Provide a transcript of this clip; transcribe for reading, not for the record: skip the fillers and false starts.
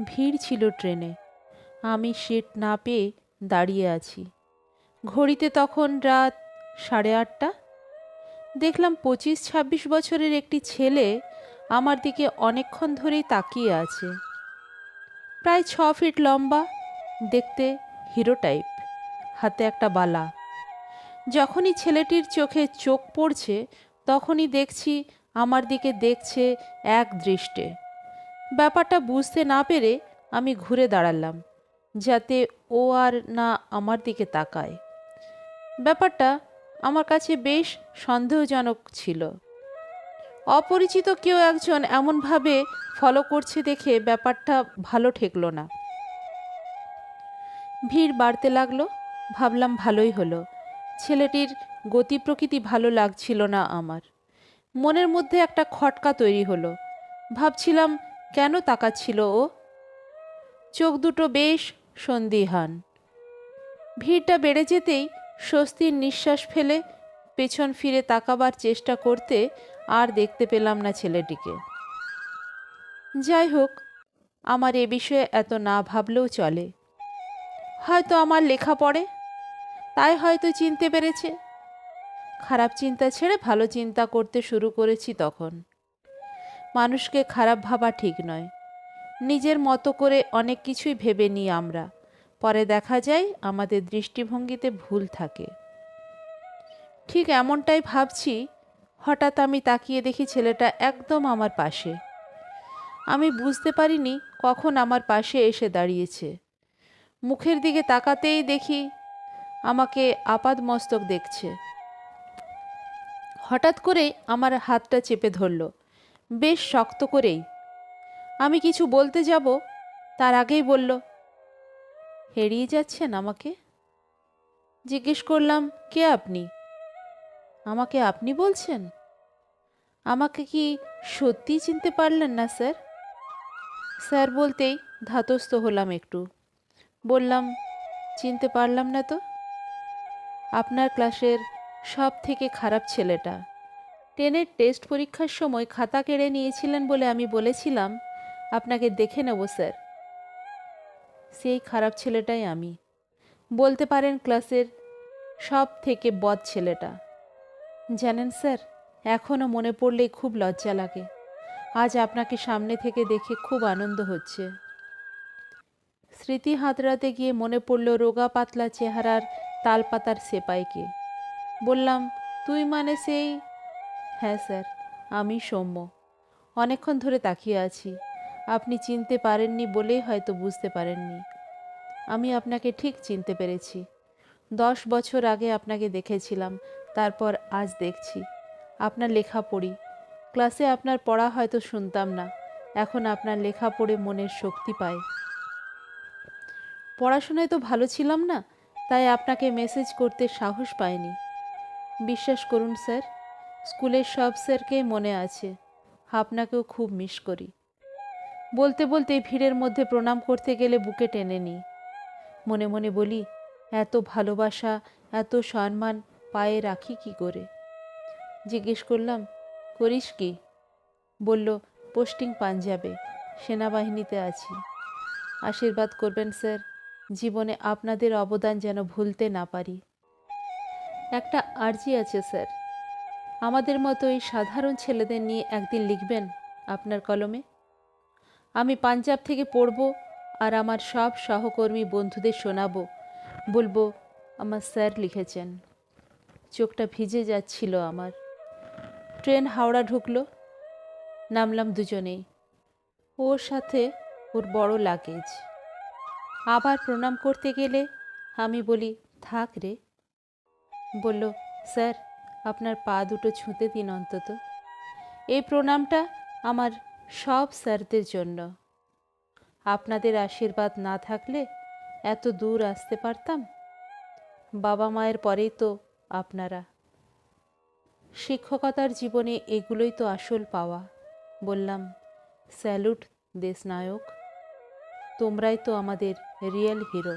ভিড় ছিল ট্রেনে। আমি সিট না পেয়ে দাঁড়িয়ে আছি। ঘড়িতে তখন রাত 8:30। দেখলাম 25-26 বছরের একটি ছেলে আমার দিকে অনেকক্ষণ ধরেই তাকিয়ে আছে। প্রায় 6 ফিট লম্বা, দেখতে হিরো টাইপ, হাতে একটা বালা। যখনই ছেলেটির চোখে চোখ পড়ছে তখনই দেখছি আমার দিকে দেখছে এক দৃষ্টে। ব্যাপারটা বুঝতে না পেরে আমি ঘুরে দাঁড়ালাম যাতে ও আর না আমার দিকে তাকায়। ব্যাপারটা আমার কাছে বেশ সন্দেহজনক ছিল। অপরিচিত কেউ একজন এমনভাবে ফলো করছে দেখে ব্যাপারটা ভালো ঠেকলো না। ভিড় বাড়তে লাগলো। ভাবলাম ভালোই হলো, ছেলেটির গতি প্রকৃতি ভালো লাগছিল না আমার। মনের মধ্যে একটা খটকা তৈরি হলো। ভাবছিলাম কেন তাকাচ্ছিল ও। চোখ দুটো বেশ সন্দিহান। ভিড়টা বেড়ে যেতেই স্বস্তির নিঃশ্বাস ফেলে পেছন ফিরে তাকাবার চেষ্টা করতে আর দেখতে পেলাম না ছেলেটিকে। যাই হোক, আমার এ বিষয়ে এত না ভাবলেও চলে। হয়তো আমার লেখা পড়ে, তাই হয়তো চিনতে পেরেছে। খারাপ চিন্তা ছেড়ে ভালো চিন্তা করতে শুরু করেছি তখন। মানুষকে খারাপ ভাবা ঠিক নয়। নিজের মতো করে অনেক কিছুই ভেবে নিই আমরা, পরে দেখা যায় আমাদের দৃষ্টিভঙ্গিতে ভুল থাকে। ঠিক এমনটাই ভাবছি, হঠাৎ আমি তাকিয়ে দেখি ছেলেটা একদম আমার পাশে। আমি বুঝতে পারিনি কখন আমার পাশে এসে দাঁড়িয়েছে। মুখের দিকে তাকাতেই দেখি আমাকে আপাদমস্তক দেখছে। হঠাৎ করে আমার হাতটা চেপে ধরল, বেশ শক্ত করেই। আমি কিছু বলতে যাব তার আগেই বলল, এড়িয়ে যাচ্ছেন আমাকে? জিজ্ঞেস করলাম, কে আপনি? আমাকে আপনি বলছেন? আমাকে কি সত্যিই চিনতে পারলেন না স্যার? স্যার বলতেই ধাতস্থ হলাম একটু। বললাম, চিনতে পারলাম না তো। আপনার ক্লাসের সব থেকে খারাপ ছেলেটা। 10-এর টেস্ট পরীক্ষার সময় খাতা কেড়ে নিয়েছিলেন বলে আমি বলেছিলাম আপনাকে দেখে নেব স্যার। সেই খারাপ ছেলেটাই আমি। বলতে পারেন ক্লাসের সব থেকে বদ ছেলেটা। জানেন স্যার, এখনও মনে পড়লেই খুব লজ্জা লাগে। আজ আপনাকে সামনে থেকে দেখে খুব আনন্দ হচ্ছে। স্মৃতি হাতড়াতে গিয়ে মনে পড়ল রোগা পাতলা চেহারার তালপাতার সেপাইকে। বললাম, তুই মানে সেই? হ্যাঁ স্যার, আমি সৌম্য। অনেকক্ষণ ধরে তাকিয়ে আছি। আপনি চিনতে পারেননি বলেই হয়তো বুঝতে পারেননি। আমি আপনাকে ঠিক চিনতে পেরেছি। 10 বছর আগে আপনাকে দেখেছিলাম, তারপর আজ দেখছি। আপনার লেখা পড়ি। ক্লাসে আপনার পড়া হয়তো শুনতাম না, এখন আপনার লেখা পড়ে মনের শক্তি পায়। পড়াশোনায় তো ভালো ছিলাম না, তাই আপনাকে মেসেজ করতে সাহস পাইনি। বিশ্বাস করুন স্যার, স্কুলের সব স্যারকেই মনে আছে। আপনাকেও খুব মিস করি। বলতে বলতে ভিড়ের মধ্যে প্রণাম করতে গেলে বুকে টেনে নিই। মনে মনে বলি, এত ভালোবাসা, এত সম্মান পায়ে রাখি কি করে? জিজ্ঞেস করলাম, করিস কি? বলল, পোস্টিং পাঞ্জাবে, সেনাবাহিনীতে আছি। আশীর্বাদ করবেন স্যার, জীবনে আপনাদের অবদান যেন ভুলতে না পারি। একটা আর্জি আছে স্যার, আমাদের মতো এই সাধারণ ছেলেদের নিয়ে একদিন লিখবেন আপনার কলমে। আমি পাঞ্জাব থেকে পড়ব আর আমার সব সহকর্মী বন্ধুদের শোনাবো, বলবো আমার স্যার লিখেছেন। চোখটা ভিজে যাচ্ছিল আমার। ট্রেন হাওড়া ঢুকলো। নামলাম দুজনেই। ওর সাথে ওর বড় লাগেজ। আবার প্রণাম করতে গেলে আমি বলি, থাক রে। বলল, স্যার আপনার পা দুটো ছুঁতে দিন অন্তত। এই প্রণামটা আমার সব স্যারদের জন্য। আপনাদের আশীর্বাদ না থাকলে এত দূর আসতে পারতাম? বাবা মায়ের পরেই তো আপনারা। শিক্ষকতার জীবনে এগুলোই তো আসল পাওয়া। বললাম, স্যালুট দেশনায়ক, তোমরাই তো আমাদের রিয়েল হিরো।